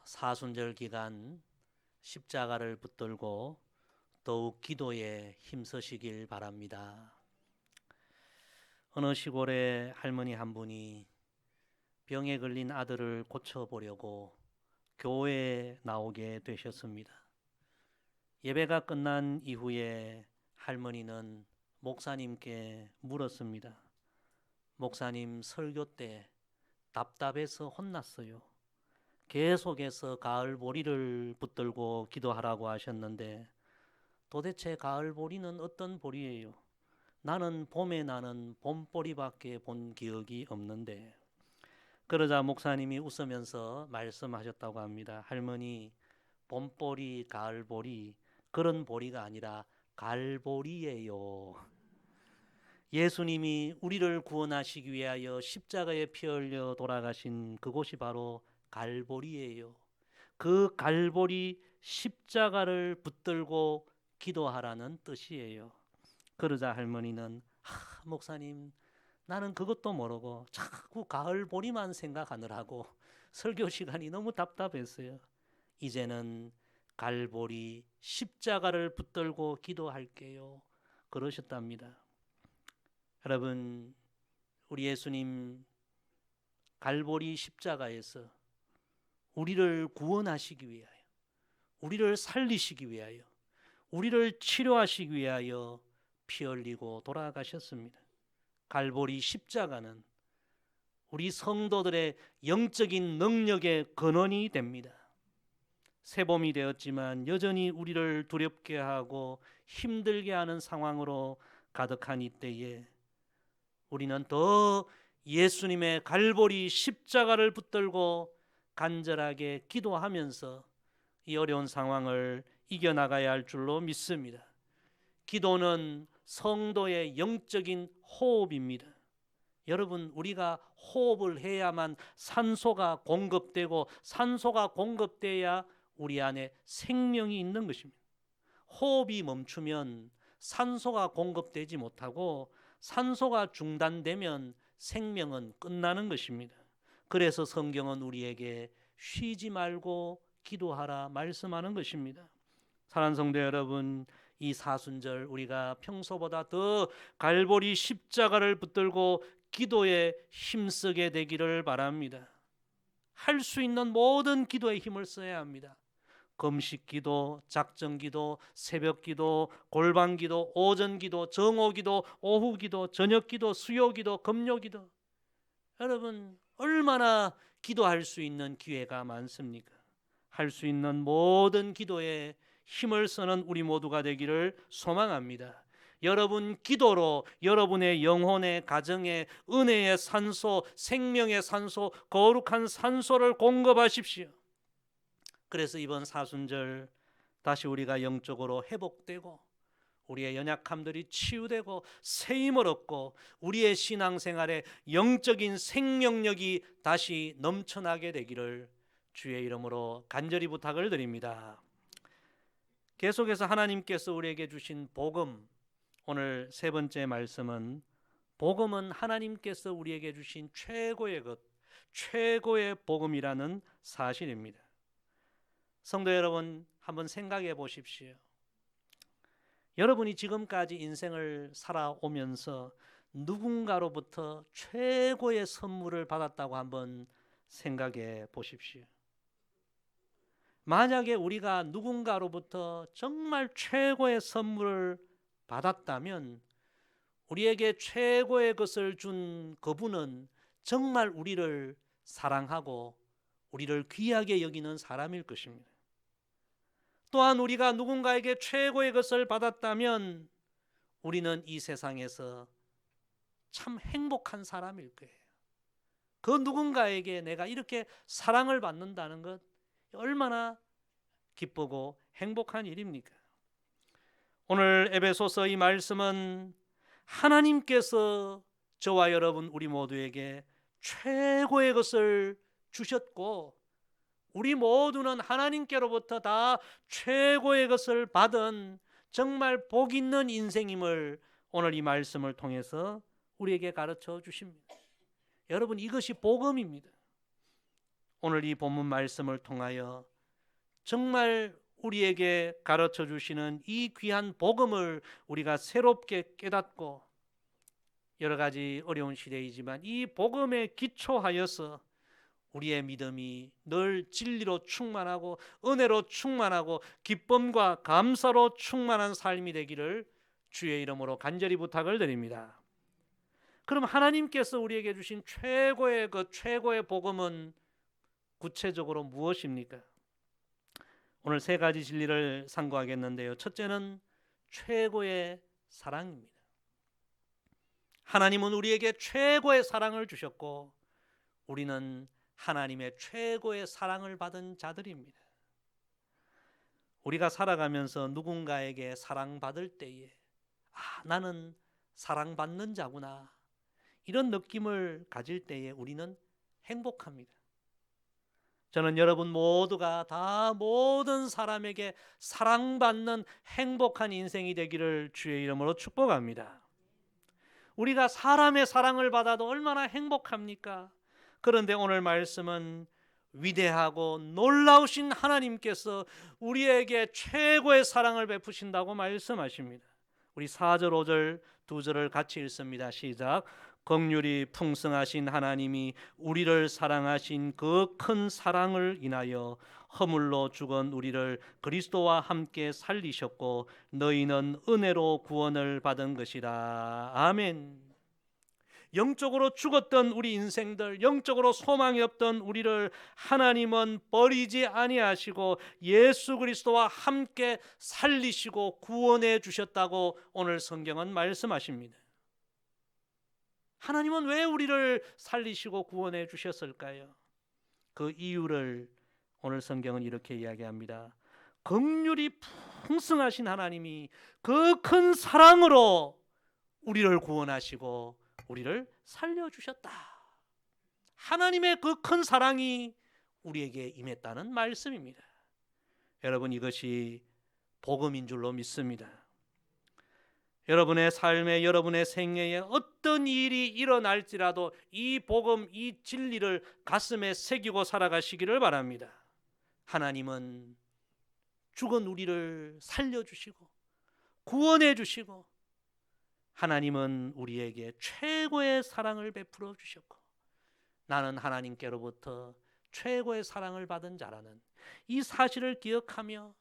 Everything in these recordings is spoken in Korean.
사순절 기간 십자가를 붙들고 더욱 기도에 힘쓰시길 바랍니다. 어느 시골에 할머니 한 분이 병에 걸린 아들을 고쳐보려고 교회에 나오게 되셨습니다. 예배가 끝난 이후에 할머니는 목사님께 물었습니다. 목사님, 설교 때 답답해서 혼났어요. 계속해서 가을보리를 붙들고 기도하라고 하셨는데 도대체 가을보리는 어떤 보리예요? 나는 봄에 나는 봄보리밖에 본 기억이 없는데. 그러자 목사님이 웃으면서 말씀하셨다고 합니다. 할머니, 봄보리, 가을보리 그런 보리가 아니라 갈보리예요. 예수님이 우리를 구원하시기 위하여 십자가에 피 흘려 돌아가신 그곳이 바로 갈보리예요. 그 갈보리 십자가를 붙들고 기도하라는 뜻이에요. 그러자 할머니는 목사님, 나는 그것도 모르고 자꾸 가을보리만 생각하느라고 설교 시간이 너무 답답했어요. 이제는 갈보리 십자가를 붙들고 기도할게요. 그러셨답니다. 여러분, 우리 예수님 갈보리 십자가에서 우리를 구원하시기 위하여, 우리를 살리시기 위하여, 우리를 치료하시기 위하여 피 흘리고 돌아가셨습니다. 갈보리 십자가는 우리 성도들의 영적인 능력의 근원이 됩니다. 새봄이 되었지만 여전히 우리를 두렵게 하고 힘들게 하는 상황으로 가득한 이때에 우리는 더 예수님의 갈보리 십자가를 붙들고 간절하게 기도하면서 이 어려운 상황을 이겨나가야 할 줄로 믿습니다. 기도는 성도의 영적인 호흡입니다. 여러분, 우리가 호흡을 해야만 산소가 공급되고 산소가 공급돼야 우리 안에 생명이 있는 것입니다. 호흡이 멈추면 산소가 공급되지 못하고 산소가 중단되면 생명은 끝나는 것입니다. 그래서 성경은 우리에게 쉬지 말고 기도하라 말씀하는 것입니다. 사랑하는 성도 여러분, 이 사순절 우리가 평소보다 더 갈보리 십자가를 붙들고 기도에 힘쓰게 되기를 바랍니다. 할 수 있는 모든 기도에 힘을 써야 합니다. 금식 기도, 작정 기도, 새벽 기도, 골방 기도, 오전 기도, 정오 기도, 오후 기도, 저녁 기도, 수요 기도, 금요 기도. 여러분, 얼마나 기도할 수 있는 기회가 많습니까? 할 수 있는 모든 기도에 힘을 쓰는 우리 모두가 되기를 소망합니다. 여러분 기도로 여러분의 영혼의 가정에 은혜의 산소, 생명의 산소, 거룩한 산소를 공급하십시오. 그래서 이번 사순절 다시 우리가 영적으로 회복되고 우리의 연약함들이 치유되고 새 힘을 얻고 우리의 신앙생활에 영적인 생명력이 다시 넘쳐나게 되기를 주의 이름으로 간절히 부탁을 드립니다. 계속해서 하나님께서 우리에게 주신 복음, 오늘 세 번째 말씀은 복음은 하나님께서 우리에게 주신 최고의 것, 최고의 복음이라는 사실입니다. 성도 여러분, 한번 생각해 보십시오. 여러분이 지금까지 인생을 살아오면서 누군가로부터 최고의 선물을 받았다고 한번 생각해 보십시오. 만약에 우리가 누군가로부터 정말 최고의 선물을 받았다면 우리에게 최고의 것을 준 그분은 정말 우리를 사랑하고 우리를 귀하게 여기는 사람일 것입니다. 또한 우리가 누군가에게 최고의 것을 받았다면 우리는 이 세상에서 참 행복한 사람일 거예요. 그 누군가에게 내가 이렇게 사랑을 받는다는 것 얼마나 기쁘고 행복한 일입니까? 오늘 에베소서 이 말씀은 하나님께서 저와 여러분 우리 모두에게 최고의 것을 주셨고 우리 모두는 하나님께로부터 다 최고의 것을 받은 정말 복 있는 인생임을 오늘 이 말씀을 통해서 우리에게 가르쳐 주십니다. 여러분, 이것이 복음입니다. 오늘 이 본문 말씀을 통하여 정말 우리에게 가르쳐 주시는 이 귀한 복음을 우리가 새롭게 깨닫고, 여러 가지 어려운 시대이지만 이 복음에 기초하여서 우리의 믿음이 늘 진리로 충만하고 은혜로 충만하고 기쁨과 감사로 충만한 삶이 되기를 주의 이름으로 간절히 부탁을 드립니다. 그럼 하나님께서 우리에게 주신 최고의 최고의 복음은 구체적으로 무엇입니까? 오늘 세 가지 진리를 상고하겠는데요. 첫째는 최고의 사랑입니다. 하나님은 우리에게 최고의 사랑을 주셨고 우리는 하나님의 최고의 사랑을 받은 자들입니다. 우리가 살아가면서 누군가에게 사랑받을 때에 나는 사랑받는 자구나, 이런 느낌을 가질 때에 우리는 행복합니다. 저는 여러분 모두가 다 모든 사람에게 사랑받는 행복한 인생이 되기를 주의 이름으로 축복합니다. 우리가 사람의 사랑을 받아도 얼마나 행복합니까? 그런데 오늘 말씀은 위대하고 놀라우신 하나님께서 우리에게 최고의 사랑을 베푸신다고 말씀하십니다. 우리 4절 5절 두 절을 같이 읽습니다. 시작. 긍휼이 풍성하신 하나님이 우리를 사랑하신 그 큰 사랑을 인하여 허물로 죽은 우리를 그리스도와 함께 살리셨고 너희는 은혜로 구원을 받은 것이라. 아멘. 영적으로 죽었던 우리 인생들, 영적으로 소망이 없던 우리를 하나님은 버리지 아니하시고 예수 그리스도와 함께 살리시고 구원해 주셨다고 오늘 성경은 말씀하십니다. 하나님은 왜 우리를 살리시고 구원해 주셨을까요? 그 이유를 오늘 성경은 이렇게 이야기합니다. 긍휼이 풍성하신 하나님이 그 큰 사랑으로 우리를 구원하시고 우리를 살려주셨다. 하나님의 그 큰 사랑이 우리에게 임했다는 말씀입니다. 여러분, 이것이 복음인 줄로 믿습니다. 여러분의 삶에, 여러분의 생애에 어떤 일이 일어날지라도 이 복음, 이 진리를 가슴에 새기고 살아가시기를 바랍니다. 하나님은 죽은 우리를 살려주시고 구원해 주시고 하나님은 우리에게 최고의 사랑을 베풀어 주셨고 나는 하나님께로부터 최고의 사랑을 받은 자라는 이 사실을 기억하며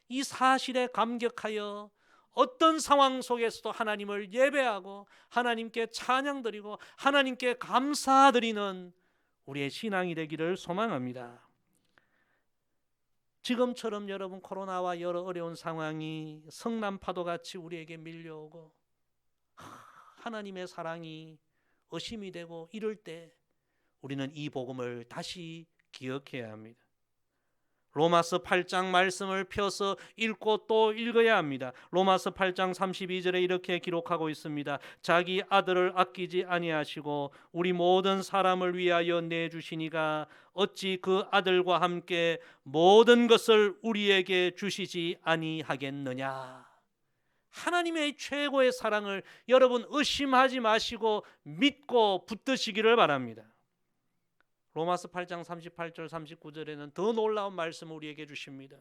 이 사실에 감격하여 어떤 상황 속에서도 하나님을 예배하고 하나님께 찬양드리고 하나님께 감사드리는 우리의 신앙이 되기를 소망합니다. 지금처럼 여러분 코로나와 여러 어려운 상황이 성난파도같이 우리에게 밀려오고 하나님의 사랑이 의심이 되고 이럴 때 우리는 이 복음을 다시 기억해야 합니다. 로마서 8장 말씀을 펴서 읽고 또 읽어야 합니다. 로마서 8장 32절에 이렇게 기록하고 있습니다. 자기 아들을 아끼지 아니하시고 우리 모든 사람을 위하여 내주시니가 어찌 그 아들과 함께 모든 것을 우리에게 주시지 아니하겠느냐. 하나님의 최고의 사랑을 여러분 의심하지 마시고 믿고 붙드시기를 바랍니다. 로마서 8장 38절 39절에는 더 놀라운 말씀을 우리에게 주십니다.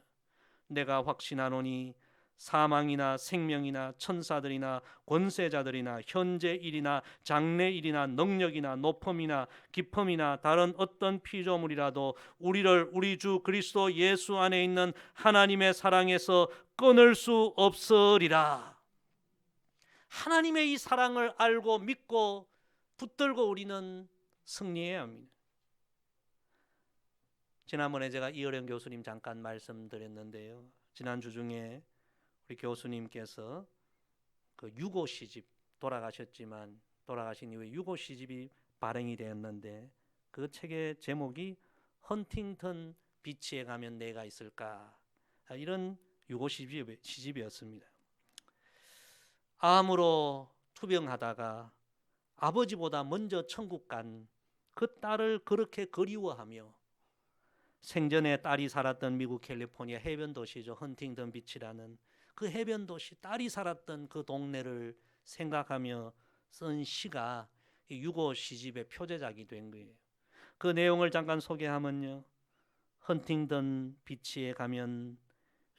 내가 확신하노니 사망이나 생명이나 천사들이나 권세자들이나 현재 일이나 장래 일이나 능력이나 높음이나 깊음이나 다른 어떤 피조물이라도 우리를 우리 주 그리스도 예수 안에 있는 하나님의 사랑에서 끊을 수 없으리라. 하나님의 이 사랑을 알고 믿고 붙들고 우리는 승리해야 합니다. 지난번에 제가 이어령 교수님 잠깐 말씀드렸는데요. 지난주 중에 우리 교수님께서 그 유고 시집 돌아가셨지만 돌아가신 이후에 유고 시집이 발행이 되었는데 그 책의 제목이 헌팅턴 비치에 가면 내가 있을까, 이런 유고 시집이었습니다. 암으로 투병하다가 아버지보다 먼저 천국 간 그 딸을 그렇게 그리워하며 생전에 딸이 살았던 미국 캘리포니아 해변 도시죠. 헌팅턴 비치라는 그 해변 도시, 딸이 살았던 그 동네를 생각하며 쓴 시가 6.25 시집의 표제작이 된 거예요. 그 내용을 잠깐 소개하면요, 헌팅턴 비치에 가면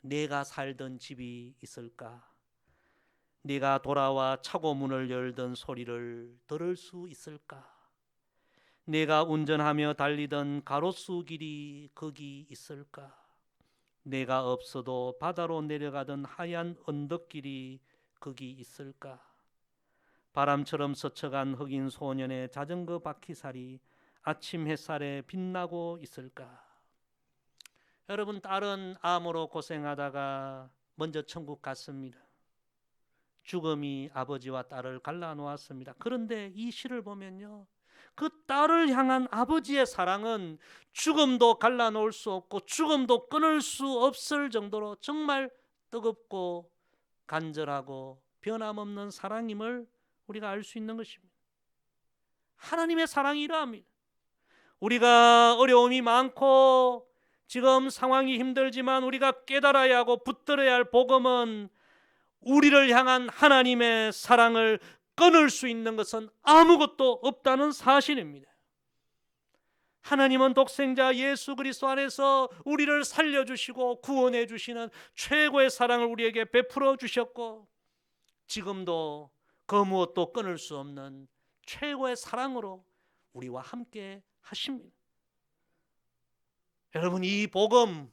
내가 살던 집이 있을까? 네가 돌아와 차고 문을 열던 소리를 들을 수 있을까? 내가 운전하며 달리던 가로수 길이 거기 있을까? 내가 없어도 바다로 내려가던 하얀 언덕길이 거기 있을까? 바람처럼 스쳐간 흑인 소년의 자전거 바퀴살이 아침 햇살에 빛나고 있을까? 여러분, 딸은 암으로 고생하다가 먼저 천국 갔습니다. 죽음이 아버지와 딸을 갈라놓았습니다. 그런데 이 시를 보면요, 그 딸을 향한 아버지의 사랑은 죽음도 갈라놓을 수 없고 죽음도 끊을 수 없을 정도로 정말 뜨겁고 간절하고 변함없는 사랑임을 우리가 알 수 있는 것입니다. 하나님의 사랑이 이러합니다. 우리가 어려움이 많고 지금 상황이 힘들지만 우리가 깨달아야 하고 붙들어야 할 복음은 우리를 향한 하나님의 사랑을 끊을 수 있는 것은 아무것도 없다는 사실입니다. 하나님은 독생자 예수 그리스도 안에서 우리를 살려주시고 구원해 주시는 최고의 사랑을 우리에게 베풀어 주셨고, 지금도 그 무엇도 끊을 수 없는 최고의 사랑으로 우리와 함께 하십니다. 여러분, 이 복음,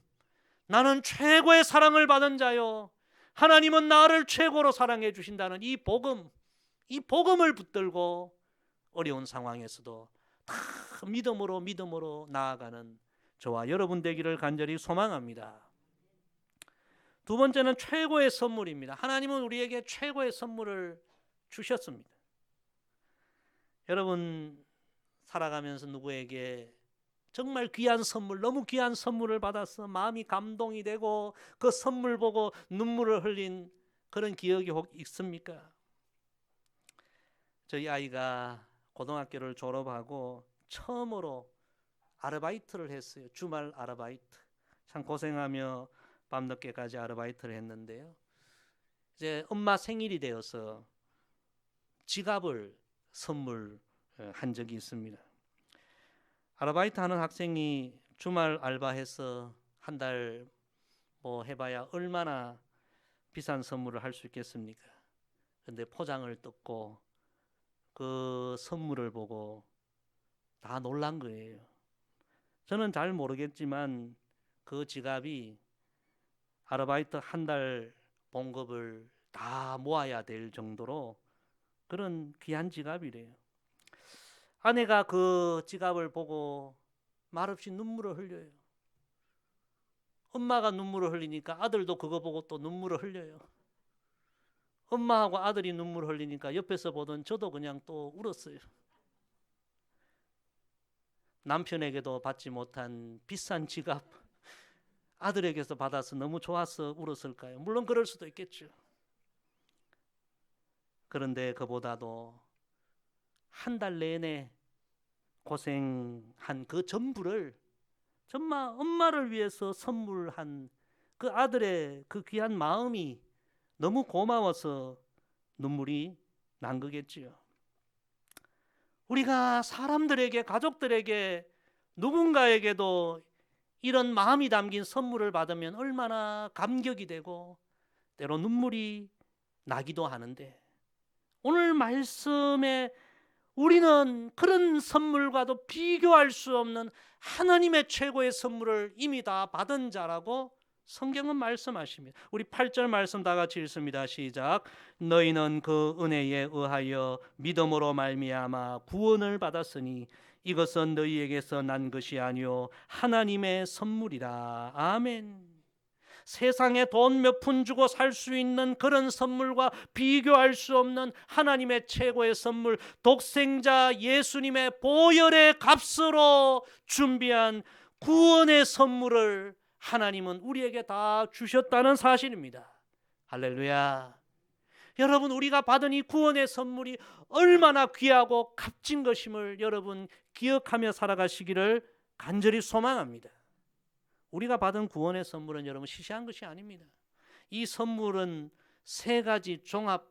나는 최고의 사랑을 받은 자요, 하나님은 나를 최고로 사랑해 주신다는 이 복음을 붙들고 어려운 상황에서도 다 믿음으로 나아가는 저와 여러분 되기를 간절히 소망합니다. 두 번째는 최고의 선물입니다. 하나님은 우리에게 최고의 선물을 주셨습니다. 여러분, 살아가면서 누구에게 정말 귀한 선물, 너무 귀한 선물을 받아서 마음이 감동이 되고 그 선물 보고 눈물을 흘린 그런 기억이 혹 있습니까? 저희 아이가 고등학교를 졸업하고 처음으로 아르바이트를 했어요. 주말 아르바이트. 참 고생하며 밤늦게까지 아르바이트를 했는데요, 이제 엄마 생일이 되어서 지갑을 선물한 적이 있습니다. 아르바이트 하는 학생이 주말 알바해서 한 달 뭐 해봐야 얼마나 비싼 선물을 할 수 있겠습니까? 근데 포장을 뜯고 그 선물을 보고 다 놀란 거예요. 저는 잘 모르겠지만 그 지갑이 아르바이트 한 달 봉급을 다 모아야 될 정도로 그런 귀한 지갑이래요. 아내가 그 지갑을 보고 말없이 눈물을 흘려요. 엄마가 눈물을 흘리니까 아들도 그거 보고 또 눈물을 흘려요. 엄마하고 아들이 눈물을 흘리니까 옆에서 보던 저도 그냥 또 울었어요. 남편에게도 받지 못한 비싼 지갑 아들에게서 받아서 너무 좋아서 울었을까요? 물론 그럴 수도 있겠죠. 그런데 그보다도 한 달 내내 고생한 그 전부를 정말 엄마를 위해서 선물한 그 아들의 그 귀한 마음이 너무 고마워서 눈물이 난 거겠지요. 우리가 사람들에게, 가족들에게, 누군가에게도 이런 마음이 담긴 선물을 받으면 얼마나 감격이 되고 때로 눈물이 나기도 하는데, 오늘 말씀에 우리는 그런 선물과도 비교할 수 없는 하나님의 최고의 선물을 이미 다 받은 자라고 성경은 말씀하십니다. 우리 8절 말씀 다 같이 읽습니다. 시작. 너희는 그 은혜에 의하여 믿음으로 말미암아 구원을 받았으니 이것은 너희에게서 난 것이 아니요 하나님의 선물이라. 아멘. 세상에 돈 몇 푼 주고 살 수 있는 그런 선물과 비교할 수 없는 하나님의 최고의 선물, 독생자 예수님의 보혈의 값으로 준비한 구원의 선물을 하나님은 우리에게 다 주셨다는 사실입니다. 할렐루야. 여러분, 우리가 받은 이 구원의 선물이 얼마나 귀하고 값진 것임을 여러분 기억하며 살아가시기를 간절히 소망합니다. 우리가 받은 구원의 선물은 여러분 시시한 것이 아닙니다. 이 선물은 세 가지 종합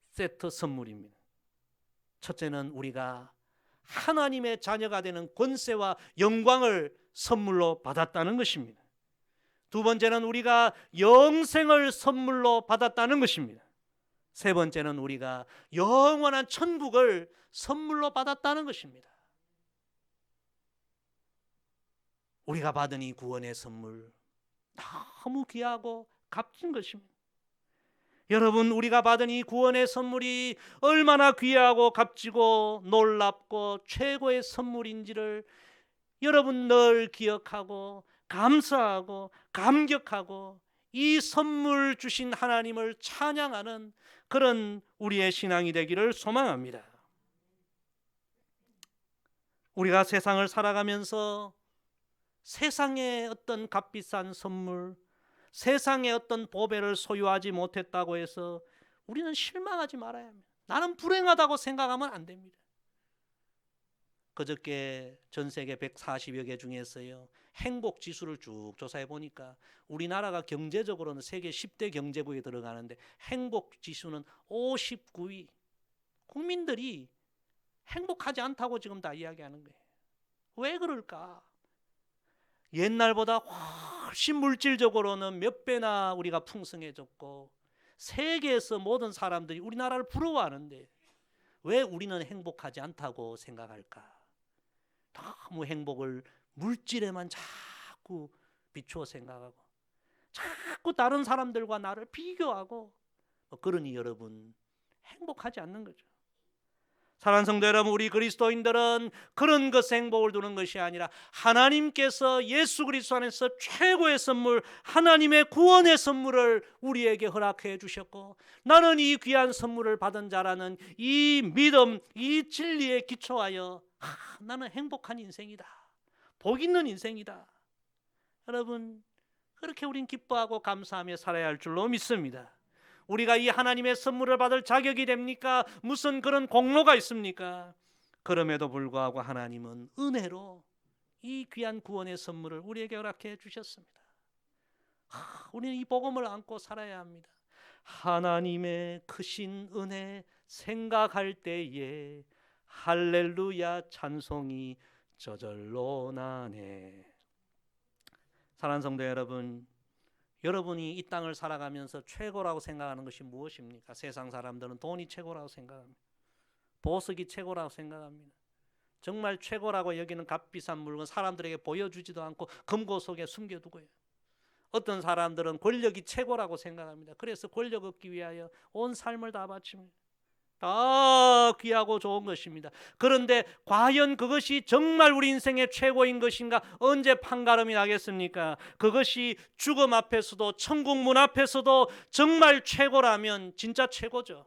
세트 선물입니다. 첫째는 우리가 하나님의 자녀가 되는 권세와 영광을 선물로 받았다는 것입니다. 두 번째는 우리가 영생을 선물로 받았다는 것입니다. 세 번째는 우리가 영원한 천국을 선물로 받았다는 것입니다. 우리가 받은 이 구원의 선물 너무 귀하고 값진 것입니다. 여러분, 우리가 받은 이 구원의 선물이 얼마나 귀하고 값지고 놀랍고 최고의 선물인지를 여러분 늘 기억하고 감사하고 감격하고 이 선물 주신 하나님을 찬양하는 그런 우리의 신앙이 되기를 소망합니다. 우리가 세상을 살아가면서 세상의 어떤 값비싼 선물, 세상의 어떤 보배를 소유하지 못했다고 해서 우리는 실망하지 말아야 합니다. 나는 불행하다고 생각하면 안 됩니다. 그저께 전 세계 140여 개 중에서요, 행복 지수를 쭉 조사해 보니까 우리나라가 경제적으로는 세계 10대 경제국에 들어가는데 행복 지수는 59위. 국민들이 행복하지 않다고 지금 다 이야기하는 거예요. 왜 그럴까? 옛날보다 훨씬 물질적으로는 몇 배나 우리가 풍성해졌고 세계에서 모든 사람들이 우리나라를 부러워하는데 왜 우리는 행복하지 않다고 생각할까? 너무 행복을 물질에만 자꾸 비추어 생각하고 자꾸 다른 사람들과 나를 비교하고 그러니 여러분 행복하지 않는 거죠. 사랑하는 성도 여러분, 우리 그리스도인들은 그런 것에 행복을 두는 것이 아니라 하나님께서 예수 그리스도 안에서 최고의 선물, 하나님의 구원의 선물을 우리에게 허락해 주셨고 나는 이 귀한 선물을 받은 자라는 이 믿음, 이 진리에 기초하여 나는 행복한 인생이다, 복 있는 인생이다. 여러분, 그렇게 우린 기뻐하고 감사하며 살아야 할 줄로 믿습니다. 우리가 이 하나님의 선물을 받을 자격이 됩니까? 무슨 그런 공로가 있습니까? 그럼에도 불구하고 하나님은 은혜로 이 귀한 구원의 선물을 우리에게 허락해 주셨습니다. 우리는 이 복음을 안고 살아야 합니다. 하나님의 크신 은혜 생각할 때에 할렐루야 찬송이 저절로 나네. 사랑하는 성도 여러분, 여러분이 이 땅을 살아가면서 최고라고 생각하는 것이 무엇입니까? 세상 사람들은 돈이 최고라고 생각합니다. 보석이 최고라고 생각합니다. 정말 최고라고 여기는 값비싼 물건 사람들에게 보여주지도 않고 금고 속에 숨겨두고요. 어떤 사람들은 권력이 최고라고 생각합니다. 그래서 권력 얻기 위하여 온 삶을 다 바칩니다. 다 귀하고 좋은 것입니다. 그런데 과연 그것이 정말 우리 인생의 최고인 것인가? 언제 판가름이 나겠습니까? 그것이 죽음 앞에서도 천국 문 앞에서도 정말 최고라면 진짜 최고죠.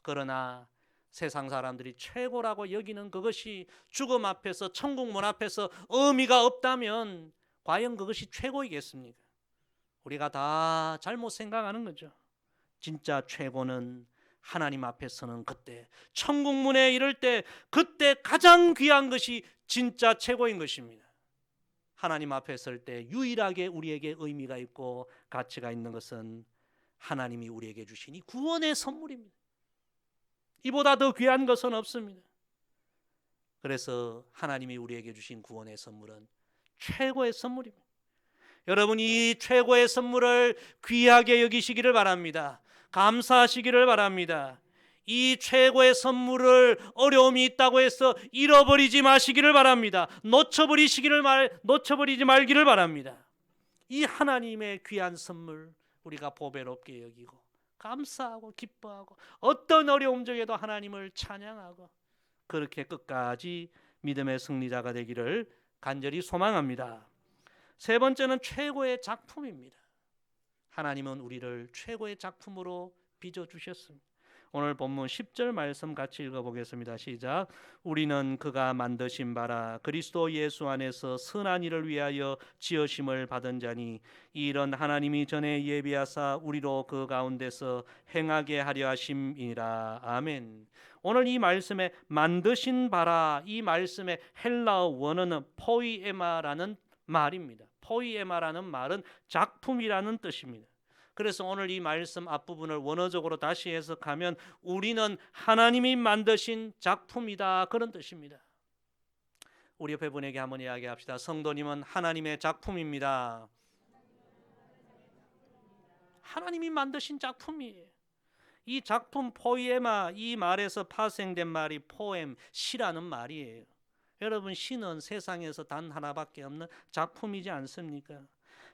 그러나 세상 사람들이 최고라고 여기는 그것이 죽음 앞에서 천국 문 앞에서 의미가 없다면 과연 그것이 최고이겠습니까? 우리가 다 잘못 생각하는 거죠. 진짜 최고는 하나님 앞에서는 그때 천국 문에 이를 때 그때 가장 귀한 것이 진짜 최고인 것입니다. 하나님 앞에 설 때 유일하게 우리에게 의미가 있고 가치가 있는 것은 하나님이 우리에게 주신 이 구원의 선물입니다. 이보다 더 귀한 것은 없습니다. 그래서 하나님이 우리에게 주신 구원의 선물은 최고의 선물입니다. 여러분, 이 최고의 선물을 귀하게 여기시기를 바랍니다. 감사하시기를 바랍니다. 이 최고의 선물을 어려움이 있다고 해서 잃어버리지 마시기를 바랍니다. 놓쳐버리지 말기를 바랍니다. 이 하나님의 귀한 선물 우리가 보배롭게 여기고 감사하고 기뻐하고 어떤 어려움 중에도 하나님을 찬양하고 그렇게 끝까지 믿음의 승리자가 되기를 간절히 소망합니다. 세 번째는 최고의 작품입니다. 하나님은 우리를 최고의 작품으로 빚어주셨습니다. 오늘 본문 10절 말씀 같이 읽어보겠습니다. 시작. 우리는 그가 만드신 바라 그리스도 예수 안에서 선한 일을 위하여 지으심을 받은 자니 이런 하나님이 전에 예비하사 우리로 그 가운데서 행하게 하려 하심이라. 아멘. 오늘 이 말씀에 만드신 바라, 이 말씀의 헬라어 원어는 포이에마라는 말입니다. 포이에마라는 말은 작품이라는 뜻입니다. 그래서 오늘 이 말씀 앞부분을 원어적으로 다시 해석하면 우리는 하나님이 만드신 작품이다, 그런 뜻입니다. 우리 옆에 분에게 한번 이야기합시다. 성도님은 하나님의 작품입니다. 하나님이 만드신 작품이에요. 이 작품 포이에마, 이 말에서 파생된 말이 포엠, 시라는 말이에요. 여러분, 시는 세상에서 단 하나밖에 없는 작품이지 않습니까?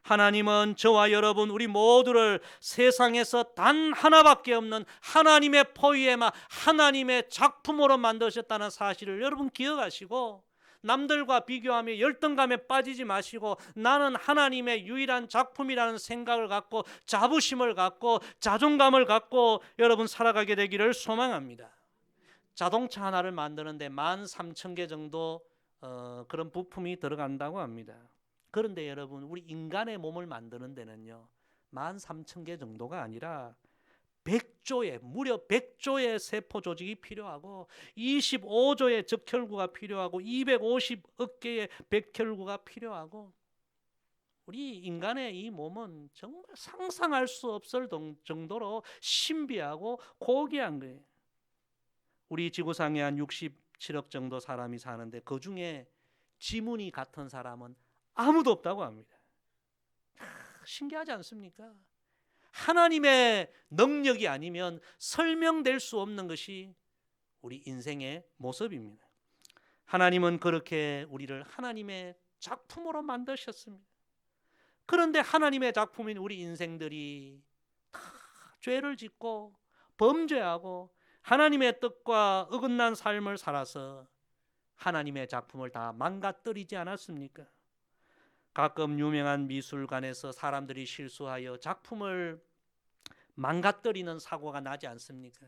하나님은 저와 여러분 우리 모두를 세상에서 단 하나밖에 없는 하나님의 포이에마, 하나님의 작품으로 만드셨다는 사실을 여러분 기억하시고, 남들과 비교하며 열등감에 빠지지 마시고 나는 하나님의 유일한 작품이라는 생각을 갖고 자부심을 갖고 자존감을 갖고 여러분 살아가게 되기를 소망합니다. 자동차 하나를 만드는데 13,000개 정도 그런 부품이 들어간다고 합니다. 그런데 여러분, 우리 인간의 몸을 만드는 데는요 13,000개 정도가 아니라 100조의, 무려 100조의 세포 조직이 필요하고 25조의 적혈구가 필요하고 250억 개의 백혈구가 필요하고, 우리 인간의 이 몸은 정말 상상할 수 없을 정도로 신비하고 고귀한 거예요. 우리 지구상에 한 67억 정도 사람이 사는데 그 중에 지문이 같은 사람은 아무도 없다고 합니다. 신기하지 않습니까? 하나님의 능력이 아니면 설명될 수 없는 것이 우리 인생의 모습입니다. 하나님은 그렇게 우리를 하나님의 작품으로 만드셨습니다. 그런데 하나님의 작품인 우리 인생들이 다 죄를 짓고 범죄하고 하나님의 뜻과 어긋난 삶을 살아서 하나님의 작품을 다 망가뜨리지 않았습니까? 가끔 유명한 미술관에서 사람들이 실수하여 작품을 망가뜨리는 사고가 나지 않습니까?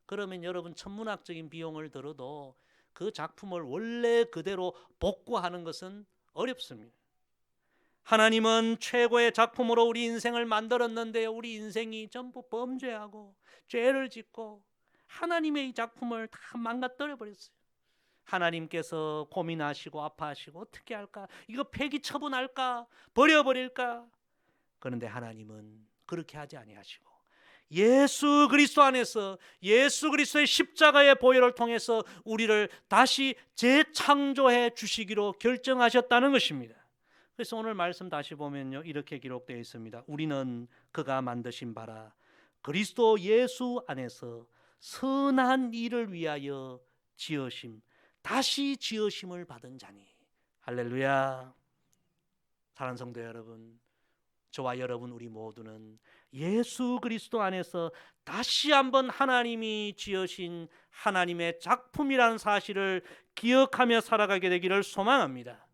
그러면 여러분, 천문학적인 비용을 들어도 그 작품을 원래 그대로 복구하는 것은 어렵습니다. 하나님은 최고의 작품으로 우리 인생을 만들었는데 우리 인생이 전부 범죄하고 죄를 짓고 하나님의 이 작품을 다 망가뜨려 버렸어요. 하나님께서 고민하시고 아파하시고 어떻게 할까? 이거 폐기 처분할까? 버려버릴까? 그런데 하나님은 그렇게 하지 아니하시고 예수 그리스도 안에서 예수 그리스도의 십자가의 보혈을 통해서 우리를 다시 재창조해 주시기로 결정하셨다는 것입니다. 그래서 오늘 말씀 다시 보면요 이렇게 기록되어 있습니다. 우리는 그가 만드신 바라 그리스도 예수 안에서 선한 일을 위하여 지으심, 다시 지으심을 받은 자니. 할렐루야. 사랑하는 성도 여러분, 저와 여러분 우리 모두는 예수 그리스도 안에서 다시 한번 하나님이 지으신 하나님의 작품이라는 사실을 기억하며 살아가게 되기를 소망합니다.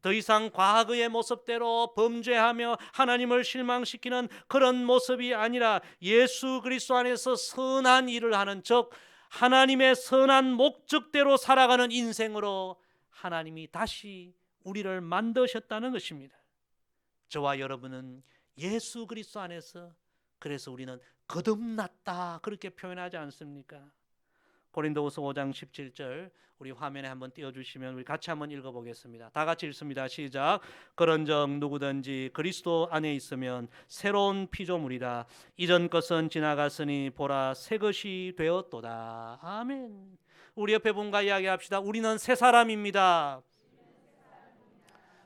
더 이상 과거의 모습대로 범죄하며 하나님을 실망시키는 그런 모습이 아니라 예수 그리스도 안에서 선한 일을 하는, 즉 하나님의 선한 목적대로 살아가는 인생으로 하나님이 다시 우리를 만드셨다는 것입니다. 저와 여러분은 예수 그리스도 안에서, 그래서 우리는 거듭났다 그렇게 표현하지 않습니까? 고린도후서 5장 17절 우리 화면에 한번 띄워주시면 우리 같이 한번 읽어보겠습니다. 다 같이 읽습니다. 시작. 그런즉 누구든지 그리스도 안에 있으면 새로운 피조물이라. 이전 것은 지나갔으니 보라 새 것이 되었도다. 아멘. 우리 옆에 분과 이야기합시다. 우리는 새 사람입니다.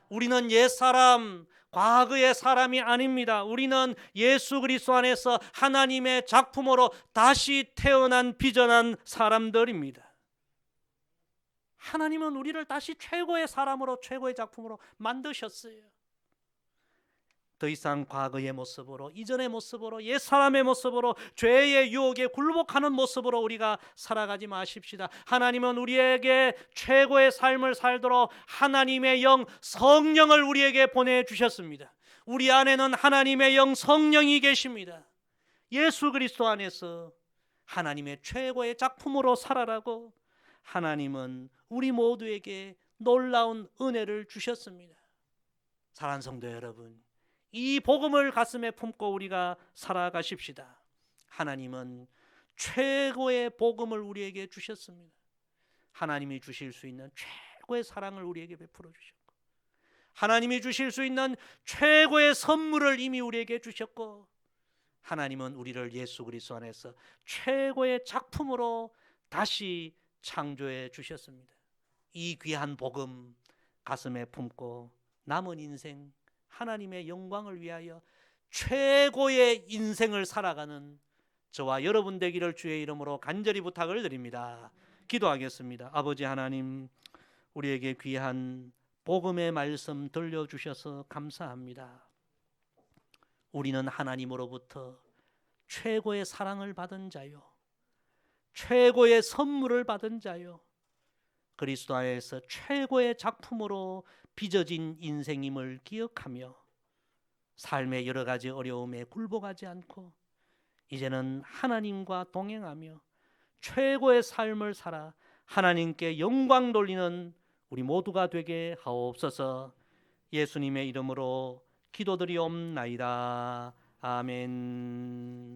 우리는 옛사람, 과거의 사람이 아닙니다. 우리는 예수 그리스도 안에서 하나님의 작품으로 다시 태어난 비전한 사람들입니다. 하나님은 우리를 다시 최고의 사람으로, 최고의 작품으로 만드셨어요. 더 이상 과거의 모습으로, 이전의 모습으로, 옛사람의 모습으로, 죄의 유혹에 굴복하는 모습으로 우리가 살아가지 마십시다. 하나님은 우리에게 최고의 삶을 살도록 하나님의 영, 성령을 우리에게 보내주셨습니다. 우리 안에는 하나님의 영, 성령이 계십니다. 예수 그리스도 안에서 하나님의 최고의 작품으로 살아라고 하나님은 우리 모두에게 놀라운 은혜를 주셨습니다. 사랑하는 성도 여러분, 이 복음을 가슴에 품고 우리가 살아가십시다. 하나님은 최고의 복음을 우리에게 주셨습니다. 하나님이 주실 수 있는 최고의 사랑을 우리에게 베풀어 주셨고, 하나님이 주실 수 있는 최고의 선물을 이미 우리에게 주셨고, 하나님은 우리를 예수 그리스도 안에서 최고의 작품으로 다시 창조해 주셨습니다. 이 귀한 복음 가슴에 품고 남은 인생 하나님의 영광을 위하여 최고의 인생을 살아가는 저와 여러분 되기를 주의 이름으로 간절히 부탁을 드립니다. 기도하겠습니다. 아버지 하나님, 우리에게 귀한 복음의 말씀 들려주셔서 감사합니다. 우리는 하나님으로부터 최고의 사랑을 받은 자요, 최고의 선물을 받은 자요, 그리스도 안에서 최고의 작품으로 빚어진 인생임을 기억하며 삶의 여러 가지 어려움에 굴복하지 않고 이제는 하나님과 동행하며 최고의 삶을 살아 하나님께 영광 돌리는 우리 모두가 되게 하옵소서. 예수님의 이름으로 기도드리옵나이다. 아멘.